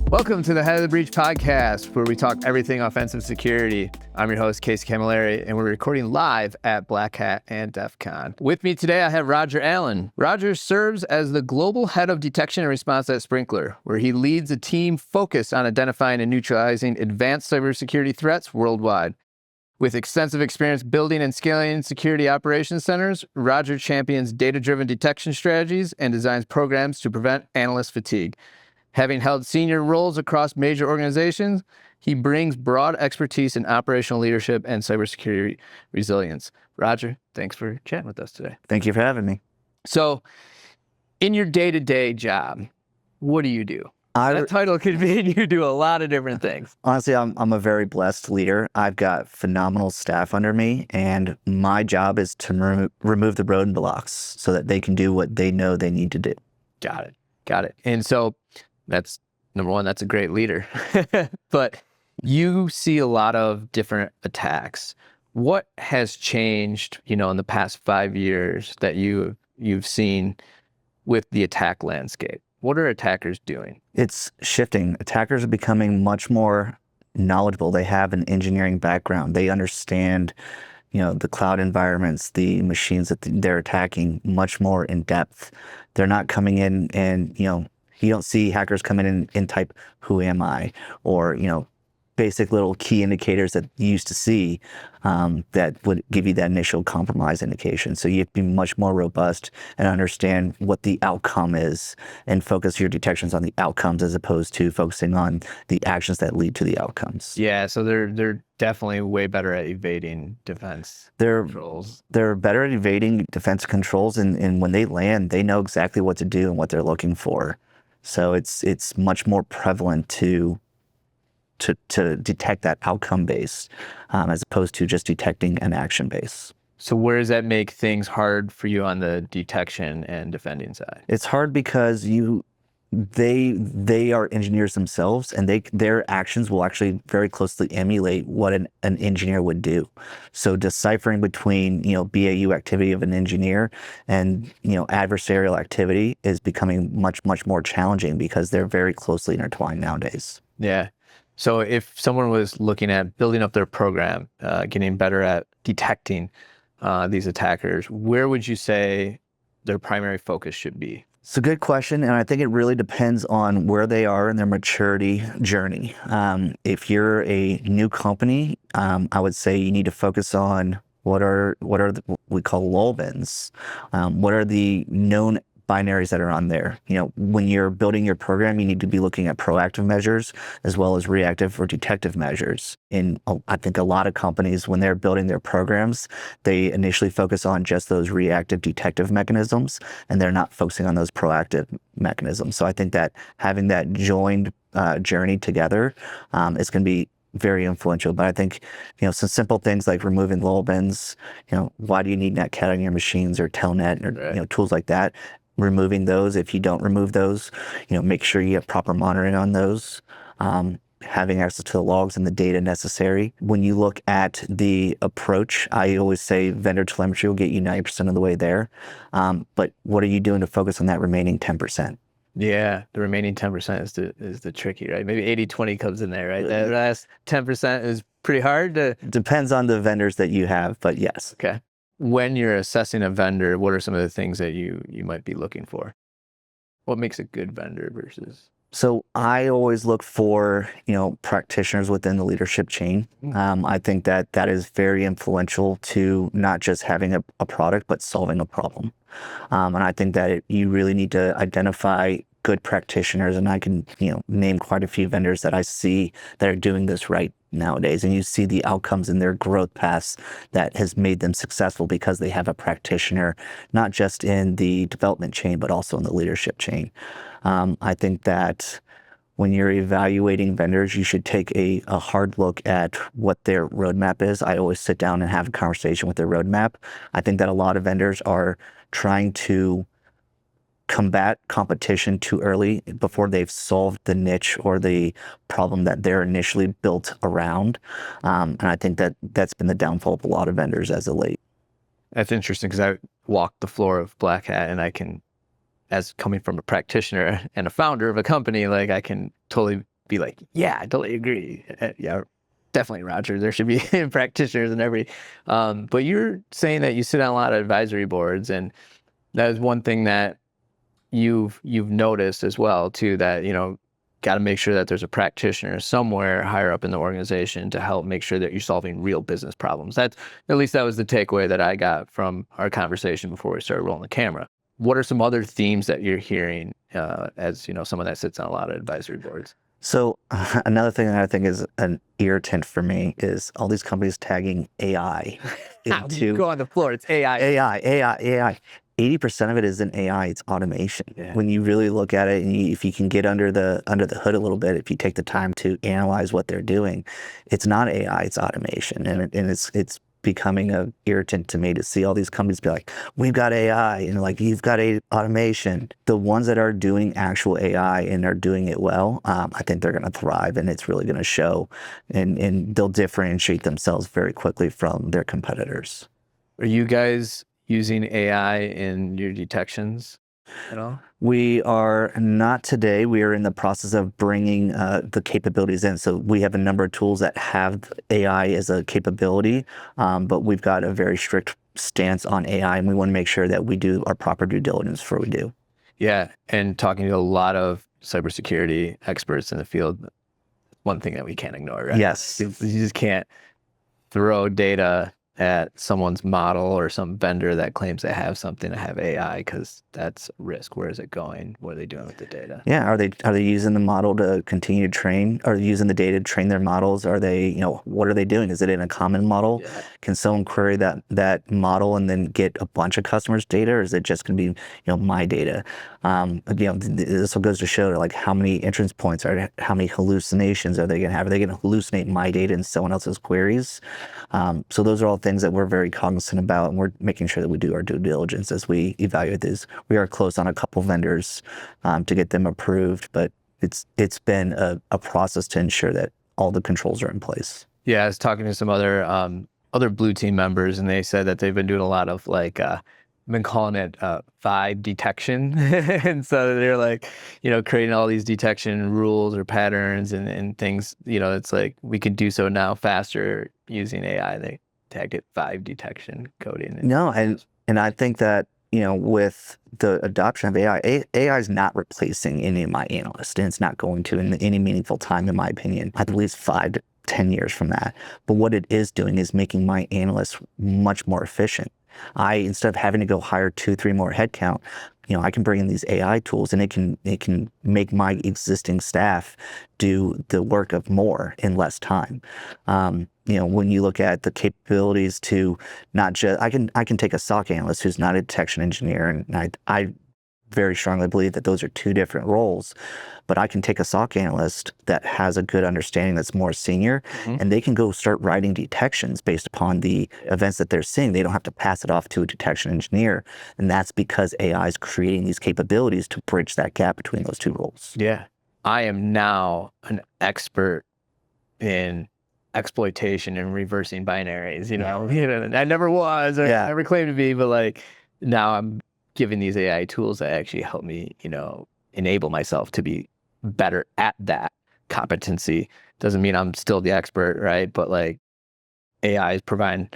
Welcome to the Head of the Breach podcast, where we talk everything offensive security. I'm your host, Casey Camilleri, and we're recording live at Black Hat and DEF CON. With me today, I have Roger Allen. Roger serves as the Global Head of Detection and Response at Sprinklr, where he leads a team focused on identifying and neutralizing advanced cybersecurity threats worldwide. With extensive experience building and scaling security operations centers, Roger champions data-driven detection strategies and designs programs to prevent analyst fatigue. Having held senior roles across major organizations, he brings broad expertise in operational leadership and cybersecurity resilience. Roger, thanks for chatting with us today. Thank you for having me. So, in your day-to-day job, what do you do? That title could mean you do a lot of different things. Honestly, I'm a very blessed leader. I've got phenomenal staff under me, and my job is to remove the roadblocks so that they can do what they know they need to do. Got it. And so that's number one, that's a great leader. But you see a lot of different attacks. What has changed, in the past 5 years that you've seen with the attack landscape? What are attackers doing? It's shifting. Attackers are becoming much more knowledgeable. They have an engineering background. They understand, the cloud environments, the machines that they're attacking much more in depth. They're not coming in and, you don't see hackers coming in and type, "Who am I?" or, basic little key indicators that you used to see that would give you that initial compromise indication. So you have to be much more robust and understand what the outcome is and focus your detections on the outcomes as opposed to focusing on the actions that lead to the outcomes. Yeah, so they're definitely way better at evading defense controls. They're better at evading defense controls, and when they land, they know exactly what to do and what they're looking for. So it's much more prevalent to detect that outcome base as opposed to just detecting an action base. So where does that make things hard for you on the detection and defending side? It's hard because they are engineers themselves, and their actions will actually very closely emulate what an engineer would do. So deciphering between BAU activity of an engineer and adversarial activity is becoming much more challenging because they're very closely intertwined nowadays. Yeah. So if someone was looking at building up their program, getting better at detecting these attackers, where would you say their primary focus should be? It's a good question, and I think it really depends on where they are in their maturity journey. If you're a new company, I would say you need to focus on what we call lulbins. What are the known binaries that are on there? When you're building your program, you need to be looking at proactive measures as well as reactive or detective measures. And I think a lot of companies, when they're building their programs, they initially focus on just those reactive detective mechanisms, and they're not focusing on those proactive mechanisms. So I think that having that joined journey together is going to be very influential. But I think, some simple things like removing lulbins, why do you need netcat on your machines or telnet or, tools like that? Removing those. If you don't remove those, make sure you have proper monitoring on those. Having access to the logs and the data necessary. When you look at the approach, I always say vendor telemetry will get you 90% of the way there. But what are you doing to focus on that remaining 10%? Yeah, the remaining 10% is the tricky, right? Maybe 80-20 comes in there, right? That last 10% is pretty hard to... Depends on the vendors that you have, but yes. Okay. When you're assessing a vendor, what are some of the things that you might be looking for? What makes a good vendor versus... So I always look for, practitioners within the leadership chain. I think that is very influential to not just having a product, but solving a problem. And I think that you really need to identify good practitioners, and I can, name quite a few vendors that I see that are doing this right nowadays. And you see the outcomes in their growth paths that has made them successful because they have a practitioner, not just in the development chain, but also in the leadership chain. I think that when you're evaluating vendors, you should take a hard look at what their roadmap is. I always sit down and have a conversation with their roadmap. I think that a lot of vendors are trying to combat competition too early before they've solved the niche or the problem that they're initially built around. And I think that that's been the downfall of a lot of vendors as of late. That's interesting because I walked the floor of Black Hat, and I can, as coming from a practitioner and a founder of a company, like I can totally be like, yeah, I totally agree. Yeah, definitely, Roger. There should be practitioners in every. But you're saying that you sit on a lot of advisory boards, and that is one thing that you've noticed as well too. That got to make sure that there's a practitioner somewhere higher up in the organization to help make sure that you're solving real business problems. That's at least that was the takeaway that I got from our conversation before we started rolling the camera. What are some other themes that you're hearing as someone that sits on a lot of advisory boards? So another thing that I think is an irritant for me is all these companies tagging AI into Go on the floor. It's AI. AI. 80% of it isn't AI, it's automation. Yeah. When you really look at it, and if you can get under the hood a little bit, if you take the time to analyze what they're doing, it's not AI, it's automation, and it's becoming an irritant to me to see all these companies be like, we've got AI, and like, you've got automation. The ones that are doing actual AI and are doing it well, I think they're going to thrive, and it's really going to show, and they'll differentiate themselves very quickly from their competitors. Are you guys using AI in your detections at all? We are not today. We are in the process of bringing the capabilities in. So we have a number of tools that have AI as a capability, but we've got a very strict stance on AI, and we want to make sure that we do our proper due diligence before we do. Yeah, and talking to a lot of cybersecurity experts in the field, one thing that we can't ignore, right? Yes. You just can't throw data at someone's model or some vendor that claims they have something to have AI, because that's a risk. Where is it going? What are they doing with the data? Yeah, are they using the model to continue to train? Are they using the data to train their models? Are they, what are they doing? Is it in a common model? Yeah. Can someone query that model and then get a bunch of customers' data, or is it just going to be, my data? This all goes to show like how many entrance points how many hallucinations are they going to have? Are they going to hallucinate my data in someone else's queries? So those are all things that we're very cognizant about, and we're making sure that we do our due diligence as we evaluate these. We are close on a couple vendors to get them approved, but it's been a process to ensure that all the controls are in place. Yeah, I was talking to some other blue team members, and they said that they've been doing a lot of been calling it vibe detection. And so they're like, creating all these detection rules or patterns and things. It's like we can do so now faster using AI. They tagged it vibe detection coding. No, and I think that, with the adoption of AI, AI is not replacing any of my analysts, and it's not going to in any meaningful time, in my opinion, at least 5 to 10 years from that. But what it is doing is making my analysts much more efficient. Instead of having to go hire 2-3 more headcount, I can bring in these AI tools, and it can make my existing staff do the work of more in less time. When you look at the capabilities to not just, I can take a SOC analyst who's not a detection engineer, and I very strongly believe that those are 2 different roles, but I can take a SOC analyst that has a good understanding, that's more senior, and they can go start writing detections based upon the events that they're seeing. They don't have to pass it off to a detection engineer, and that's because AI is creating these capabilities to bridge that gap between those 2 roles. Yeah, I am now an expert in exploitation and reversing binaries. I never was, or never claimed to be, but now I'm giving these AI tools that actually help me, enable myself to be better at that competency. Doesn't mean I'm still the expert, right? But AI is providing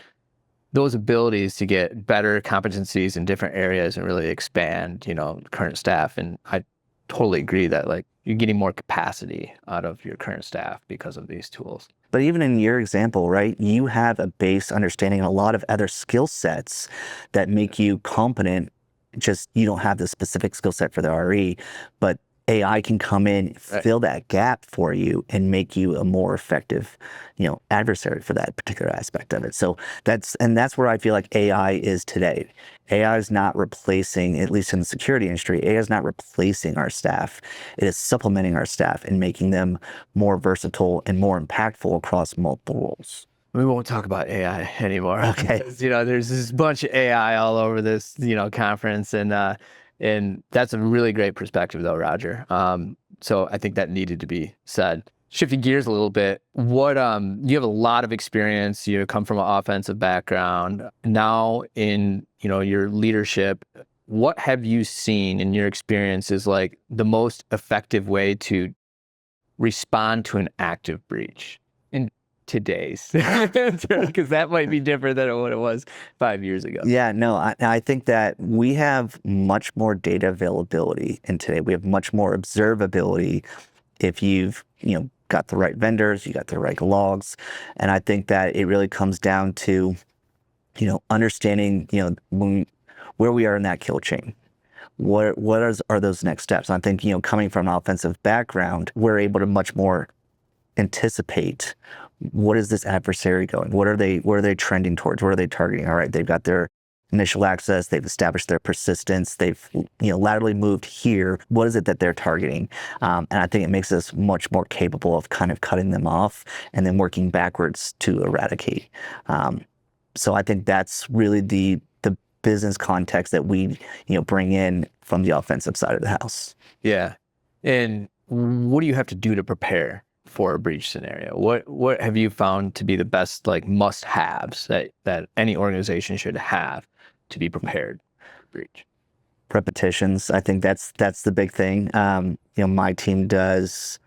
those abilities to get better competencies in different areas and really expand, current staff. And I totally agree that you're getting more capacity out of your current staff because of these tools. But even in your example, right, you have a base understanding and a lot of other skill sets that make you competent. Just you don't have the specific skill set for the RE, but AI can come in, fill that gap for you, and make you a more effective, adversary for that particular aspect of it. So that's where I feel like AI is today. AI is not replacing, at least in the security industry, AI is not replacing our staff. It is supplementing our staff and making them more versatile and more impactful across multiple roles. We won't talk about AI anymore. Okay. Because, there's this bunch of AI all over this, conference, and that's a really great perspective, though, Roger. So I think that needed to be said. Shifting gears a little bit, you have a lot of experience. You come from an offensive background. Now in, your leadership, what have you seen in your experience is the most effective way to respond to an active breach in today's? Because that might be different than what it was 5 years ago. Yeah, no, I think that we have much more data availability in today. We have much more observability if you've, got the right vendors, you got the right logs. And I think that it really comes down to, understanding, where we are in that kill chain. What are those next steps? I think, coming from an offensive background, we're able to much more anticipate what is this adversary going? Where are they trending towards? What are they targeting? All right, they've got their initial access, they've established their persistence, they've laterally moved here. What is it that they're targeting? And I think it makes us much more capable of kind of cutting them off and then working backwards to eradicate. So I think that's really the business context that we bring in from the offensive side of the house. Yeah. And what do you have to do to prepare for a breach scenario? What have you found to be the best must-haves that any organization should have to be prepared for breach? Repetitions. I think that's the big thing. My team does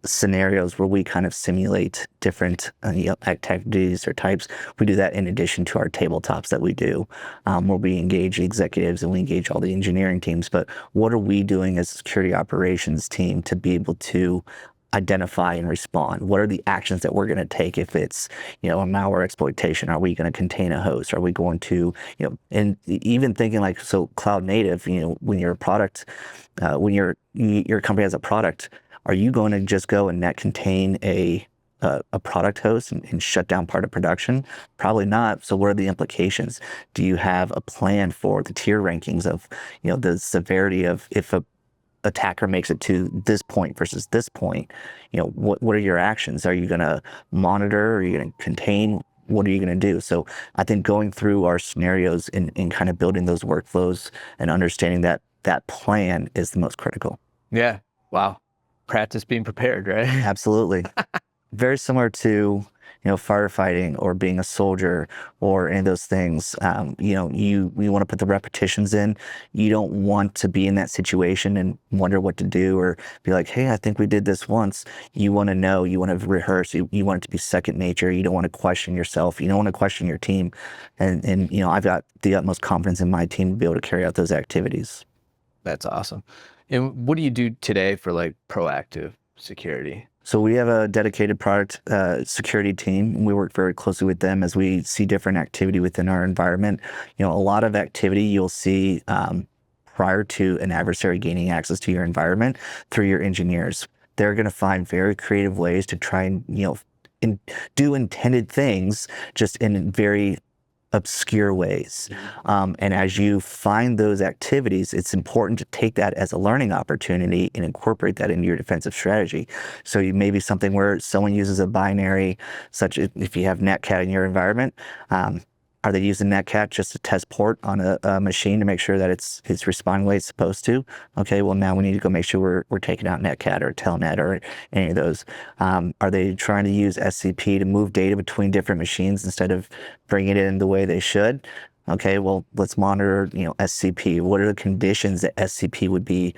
scenarios where we kind of simulate different activities or types. We do that in addition to our tabletops that we do, where we engage the executives and we engage all the engineering teams. But what are we doing as a security operations team to be able to identify and respond? What are the actions that we're going to take if it's, a malware exploitation? Are we going to contain a host? Are we going to, and even thinking cloud native, when you're a product, when your company has a product, are you going to just go and net contain a product host and shut down part of production? Probably not. So what are the implications? Do you have a plan for the tier rankings of, the severity of if a attacker makes it to this point versus this point? What are your actions? Are you going to monitor? Are you going to contain? What are you going to do? So I think going through our scenarios and kind of building those workflows and understanding that plan is the most critical. Yeah. Wow. Practice being prepared, right? Absolutely. Very similar to, firefighting or being a soldier or any of those things. You want to put the repetitions in. You don't want to be in that situation and wonder what to do or be like, hey, I think we did this once. You want to know, you want to rehearse, you want it to be second nature. You don't want to question yourself. You don't want to question your team. And I've got the utmost confidence in my team to be able to carry out those activities. That's awesome. And what do you do today for proactive security? So we have a dedicated product security team. We work very closely with them as we see different activity within our environment. A lot of activity you'll see prior to an adversary gaining access to your environment through your engineers. They're going to find very creative ways to try and do intended things just in very obscure ways. And as you find those activities, it's important to take that as a learning opportunity and incorporate that into your defensive strategy. So you may be something where someone uses a binary, such as if you have netcat in your environment, are they using netcat just to test port on a machine to make sure that it's responding the way it's supposed to? Okay, well now we need to go make sure we're taking out netcat or telnet or any of those. Are they trying to use SCP to move data between different machines instead of bringing it in the way they should? Okay, well let's monitor SCP. What are the conditions that SCP would be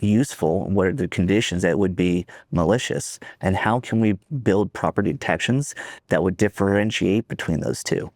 useful? What are the conditions that would be malicious? And how can we build proper detections that would differentiate between those two?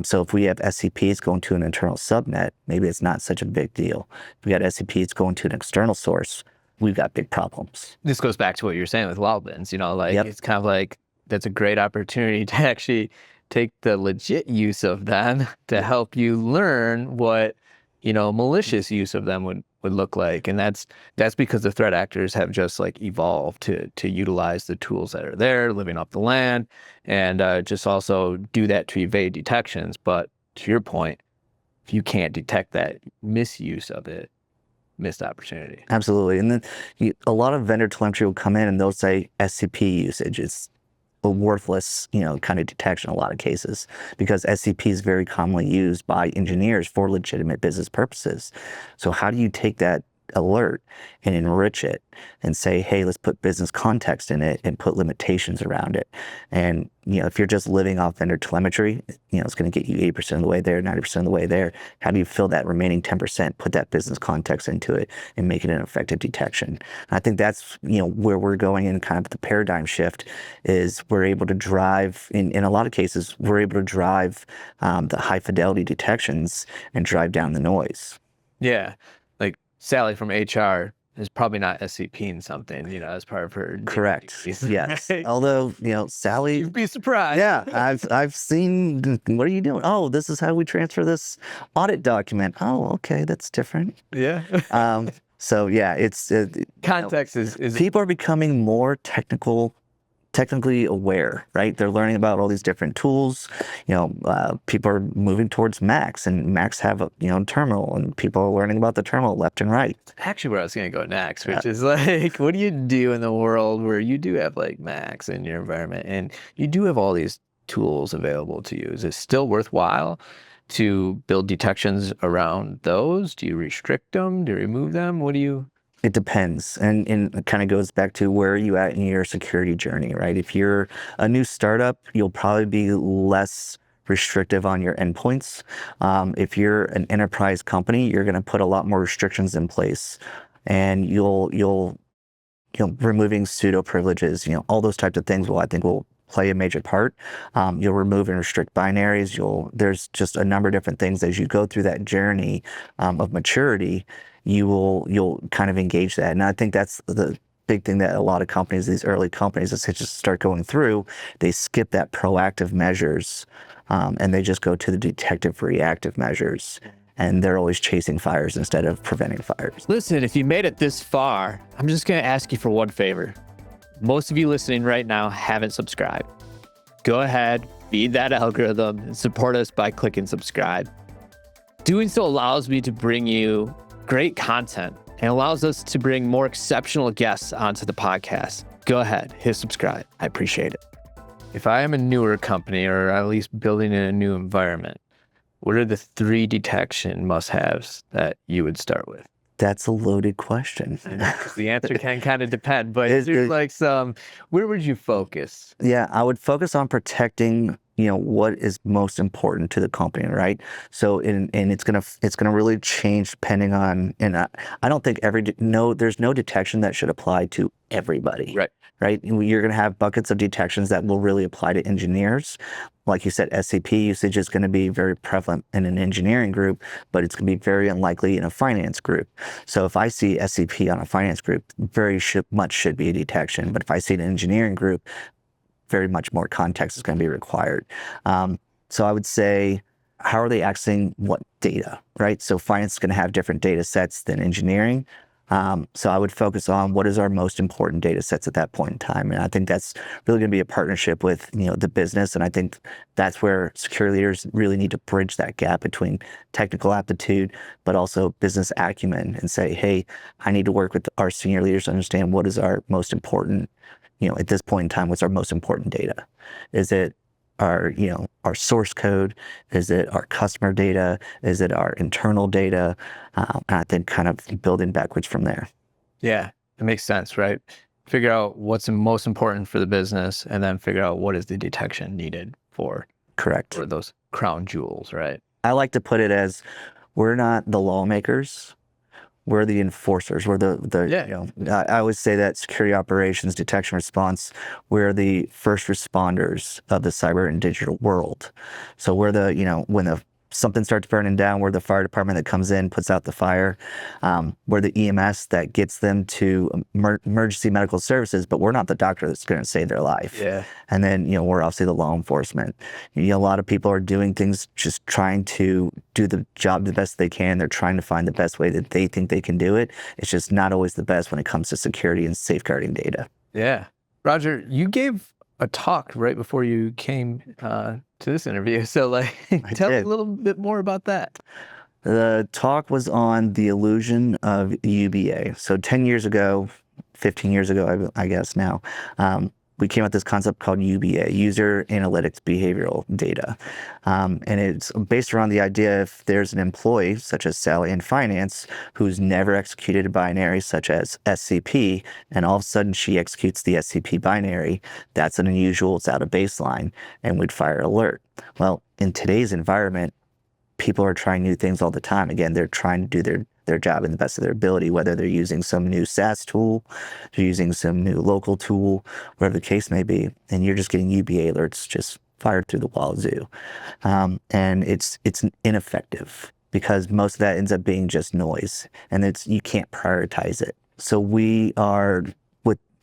So if we have SCPs going to an internal subnet, maybe it's not such a big deal. If we got SCPs going to an external source, we've got big problems. This goes back to what you were saying with wildbins. Yep. It's kind of that's a great opportunity to actually take the legit use of them to help you learn what malicious use of them would look like. And that's because the threat actors have just evolved to utilize the tools that are there, living off the land, and just also do that to evade detections. But to your point, if you can't detect that misuse of it, missed opportunity. Absolutely. And then a lot of vendor telemetry will come in and they'll say SCP usage is a worthless, kind of detection in a lot of cases, because SCP is very commonly used by engineers for legitimate business purposes. So how do you take that alert and enrich it and say, hey, let's put business context in it and put limitations around it. And, if you're just living off vendor telemetry, it's going to get you 80% of the way there, 90% of the way there. How do you fill that remaining 10%, put that business context into it and make it an effective detection? And I think that's, where we're going in kind of the paradigm shift is we're able to drive, in a lot of cases, we're able to drive the high fidelity detections and drive down the noise. Yeah. Like Sally from HR is probably not SCPing something, as part of her. Correct. Yes. Right? Although, Sally. You'd be surprised. Yeah. I've seen, what are you doing? Oh, this is how we transfer this audit document. Oh, okay. That's different. Yeah. So yeah, it's. Context is. People are becoming more technically aware, right? They're learning about all these different tools. People are moving towards Macs, and Macs have a terminal, and people are learning about the terminal left and right. Actually, where I was going to go next, which is like, what do you do in the world where you do have like Macs in your environment, and you do have all these tools available to you? Is it still worthwhile to build detections around those? Do you restrict them? Do you remove them? What do you? It depends. And it kind of goes back to where are you at in your security journey, right? If you're a new startup, you'll probably be less restrictive on your endpoints. If you're an enterprise company, you're going to put a lot more restrictions in place, and you'll removing pseudo privileges, all those types of things I think will play a major part. You'll remove and restrict binaries. There's just a number of different things as you go through that journey of maturity. You'll kind of engage that. And I think that's the big thing that a lot of companies, these early companies, as they just start going through, they skip that proactive measures and they just go to the detective reactive measures. And they're always chasing fires instead of preventing fires. Listen, if you made it this far, I'm just going to ask you for one favor. Most of you listening right now haven't subscribed. Go ahead, feed that algorithm, and support us by clicking subscribe. Doing so allows me to bring you great content and allows us to bring more exceptional guests onto the podcast. Go ahead, hit subscribe. I appreciate it. If I am a newer company, or at least building in a new environment, what are the 3 detection must-haves that you would start with? That's a loaded question. The answer can kind of depend, but there's like where would you focus? Yeah, I would focus on protecting what is most important to the company, right? So, and it's gonna really change depending on, and I don't think there's no detection that should apply to everybody. Right? You're gonna have buckets of detections that will really apply to engineers. Like you said, SCP usage is gonna be very prevalent in an engineering group, but it's gonna be very unlikely in a finance group. So if I see SCP on a finance group, much should be a detection. But if I see an engineering group, very much more context is going to be required. So I would say, how are they accessing what data, right? So finance is going to have different data sets than engineering. So I would focus on what is our most important data sets at that point in time. And I think that's really going to be a partnership with, the business. And I think that's where security leaders really need to bridge that gap between technical aptitude, but also business acumen, and say, hey, I need to work with our senior leaders to understand what is our most important, at this point in time, what's our most important data? Is it our source code? Is it our customer data? Is it our internal data? And I think kind of building backwards from there. Yeah, it makes sense, right? Figure out what's most important for the business, and then figure out what is the detection needed for. Correct. For those crown jewels, right? I like to put it as, we're not the lawmakers. We're the enforcers. We're I always say that security operations, detection response, we're the first responders of the cyber and digital world. So we're when something starts burning down, we're the fire department that comes in, puts out the fire. We're the EMS that gets them to emergency medical services, but we're not the doctor that's going to save their life. Yeah. And then, we're obviously the law enforcement. A lot of people are doing things just trying to do the job the best they can. They're trying to find the best way that they think they can do it. It's just not always the best when it comes to security and safeguarding data. Yeah. Roger, you gave a talk right before you came to this interview. So tell me a little bit more about that. The talk was on the illusion of UBA. So 10 years ago, 15 years ago, I guess now, we came up with this concept called UBA, User Analytics Behavioral Data. And it's based around the idea if there's an employee, such as Sally in finance, who's never executed a binary such as SCP, and all of a sudden she executes the SCP binary, that's an unusual, it's out of baseline, and we'd fire an alert. Well, in today's environment, people are trying new things all the time. Again, they're trying to do their job in the best of their ability, whether they're using some new SaaS tool, they're using some new local tool, whatever the case may be, and you're just getting UBA alerts just fired through the wazoo. And it's ineffective because most of that ends up being just noise, and you can't prioritize it. So we are,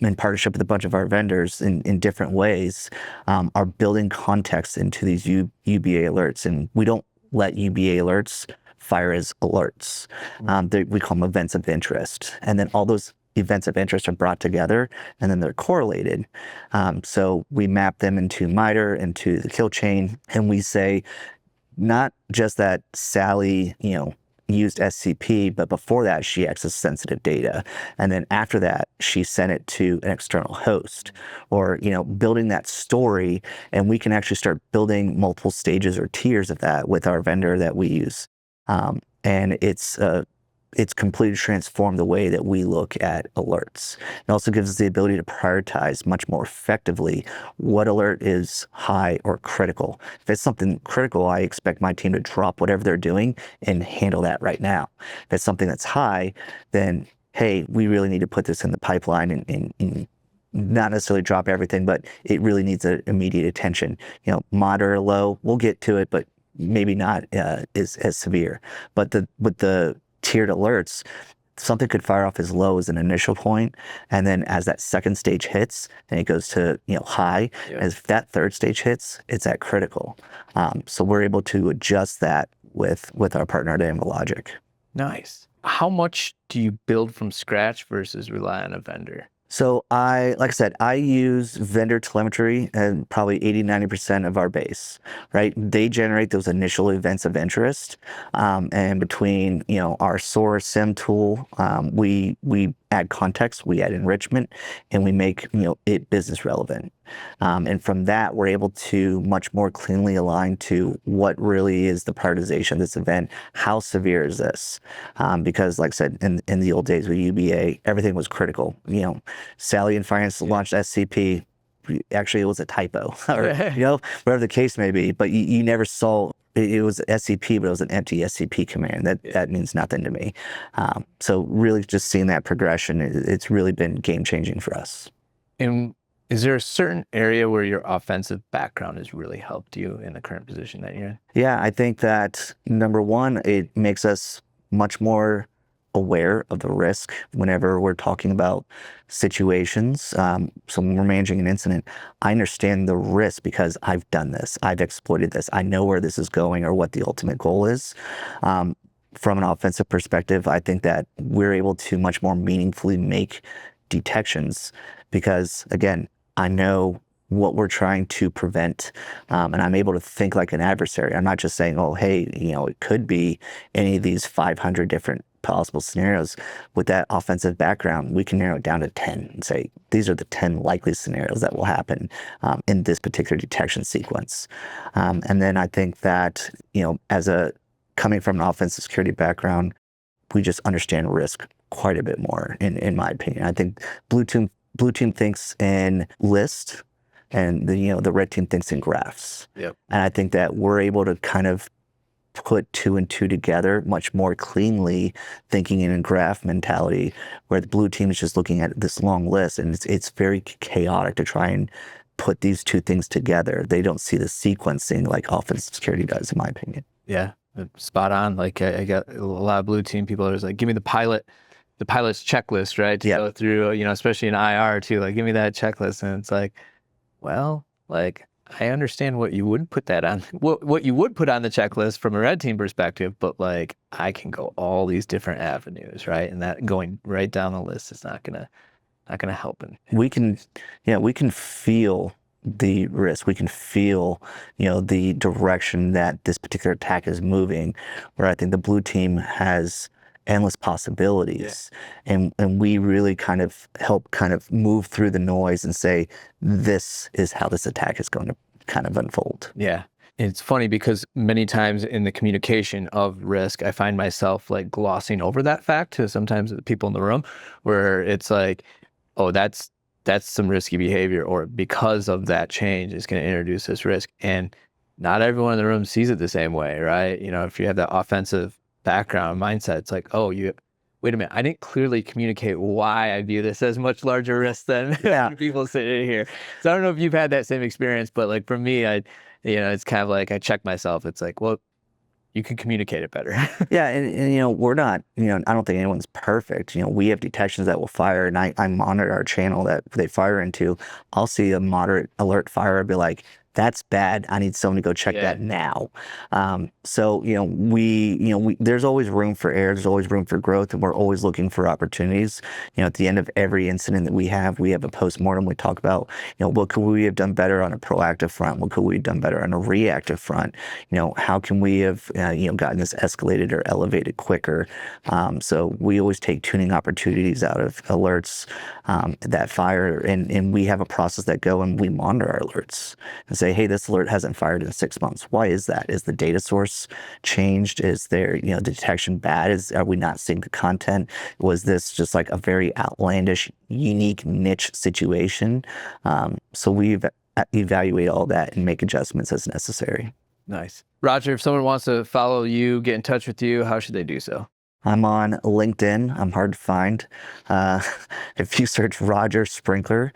in partnership with a bunch of our vendors in different ways, are building context into these UBA alerts, and we don't let UBA alerts fire as alerts. We call them events of interest. And then all those events of interest are brought together and then they're correlated. So we map them into MITRE, into the kill chain, and we say not just that Sally, used SCP, but before that she accessed sensitive data, and then after that she sent it to an external host, or building that story. And we can actually start building multiple stages or tiers of that with our vendor that we use, and it's completely transformed the way that we look at alerts. It also gives us the ability to prioritize much more effectively what alert is high or critical. If it's something critical, I expect my team to drop whatever they're doing and handle that right now. If it's something that's high, then, hey, we really need to put this in the pipeline and not necessarily drop everything, but it really needs immediate attention. Moderate or low, we'll get to it, but maybe not as severe. But with the tiered alerts, something could fire off as low as an initial point, and then as that second stage hits, then it goes to high. Yeah. As that third stage hits, it's at critical. So we're able to adjust that with our partner at Amalogic. Nice. How much do you build from scratch versus rely on a vendor? So like I said, I use vendor telemetry and probably 80-90% of our base, right? They generate those initial events of interest. And between, our source SIM tool, we add context, we add enrichment, and we make, it business relevant. And from that, we're able to much more cleanly align to what really is the prioritization of this event. How severe is this? Because like I said, in the old days with UBA, everything was critical. Sally in finance launched SCP. Actually, it was a typo, or, whatever the case may be, but you never saw it was SCP, but it was an empty SCP command. That means nothing to me. So really just seeing that progression, it's really been game-changing for us. And is there a certain area where your offensive background has really helped you in the current position that you're in? Yeah, I think that number one, it makes us much more aware of the risk whenever we're talking about situations. So when we're managing an incident, I understand the risk because I've done this, I've exploited this, I know where this is going or what the ultimate goal is. From an offensive perspective, I think that we're able to much more meaningfully make detections because, again, I know what we're trying to prevent, and I'm able to think like an adversary. I'm not just saying, oh, hey, it could be any of these 500 different possible scenarios. With that offensive background, we can narrow it down to 10 and say, these are the 10 likely scenarios that will happen in this particular detection sequence. And then I think that, coming from an offensive security background, we just understand risk quite a bit more, in my opinion. I think blue team thinks in list, and the red team thinks in graphs. Yep. And I think that we're able to kind of put two and two together much more cleanly, thinking in a graph mentality, where the blue team is just looking at this long list, and it's very chaotic to try and put these two things together. They don't see the sequencing like offensive security does, in my opinion. Yeah, spot on. Like I got a lot of blue team people that was like, give me the pilot's checklist, right? To go through, especially in IR too, like give me that checklist. And it's like, well, like I understand what you would put that on, what you would put on the checklist from a red team perspective, but like I can go all these different avenues, right? And that going right down the list is not gonna help. We can feel the risk. We can feel, the direction that this particular attack is moving, where I think the blue team has endless possibilities. And we really kind of help kind of move through the noise and say, this is how this attack is going to kind of unfold. Yeah. It's funny because many times in the communication of risk, I find myself like glossing over that fact to sometimes the people in the room, where it's like, oh, that's some risky behavior, or because of that change, it's going to introduce this risk. And not everyone in the room sees it the same way, right? You know, if you have that offensive background mindset, it's like, oh, wait a minute, I didn't clearly communicate why I view this as much larger risk than people sitting here. So I don't know if you've had that same experience, but like for me, it's kind of like I check myself. It's like, well, you can communicate it better. Yeah, and we're not, I don't think anyone's perfect. We have detections that will fire, and I monitor our channel that they fire into. I'll see a moderate alert fire and be like, that's bad. I need someone to go check that now. So, there's always room for error. There's always room for growth, and we're always looking for opportunities. At the end of every incident that we have a postmortem. We talk about, what could we have done better on a proactive front? What could we have done better on a reactive front? How can we have, gotten this escalated or elevated quicker? So we always take tuning opportunities out of alerts that fire, and we have a process that go and we monitor our alerts and say, hey, this alert hasn't fired in 6 months. Why is that? Is the data source changed? Is there, the detection bad? Are we not seeing the content? Was this just like a very outlandish, unique niche situation? So we evaluate all that and make adjustments as necessary. Nice. Roger, if someone wants to follow you, get in touch with you, how should they do so? I'm on LinkedIn. I'm hard to find. If you search Roger Sprinklr,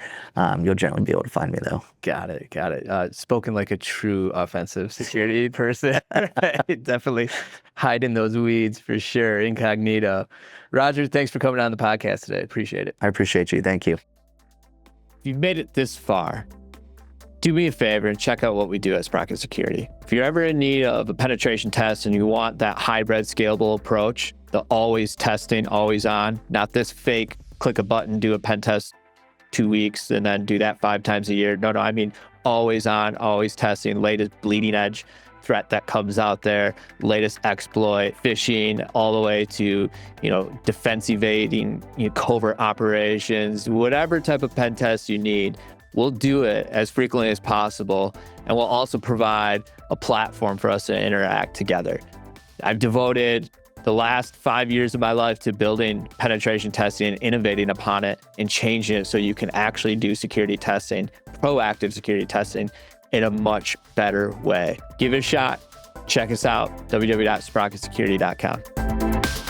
you'll generally be able to find me, though. Got it. Spoken like a true offensive security person. Definitely hide in those weeds for sure, incognito. Roger, thanks for coming on the podcast today. Appreciate it. I appreciate you. Thank you. If you've made it this far, do me a favor and check out what we do at Sprocket Security. If you're ever in need of a penetration test and you want that hybrid scalable approach, the always testing, always on, not this fake click a button, do a pen test 2 weeks and then do that 5 times a year. No, I mean always on, always testing, latest bleeding edge threat that comes out there, latest exploit, phishing, all the way to, defense evading, covert operations, whatever type of pen test you need. We'll do it as frequently as possible, and we'll also provide a platform for us to interact together. I've devoted the last 5 years of my life to building penetration testing and innovating upon it and changing it so you can actually do security testing, proactive security testing, in a much better way. Give it a shot. Check us out, www.sprocketsecurity.com.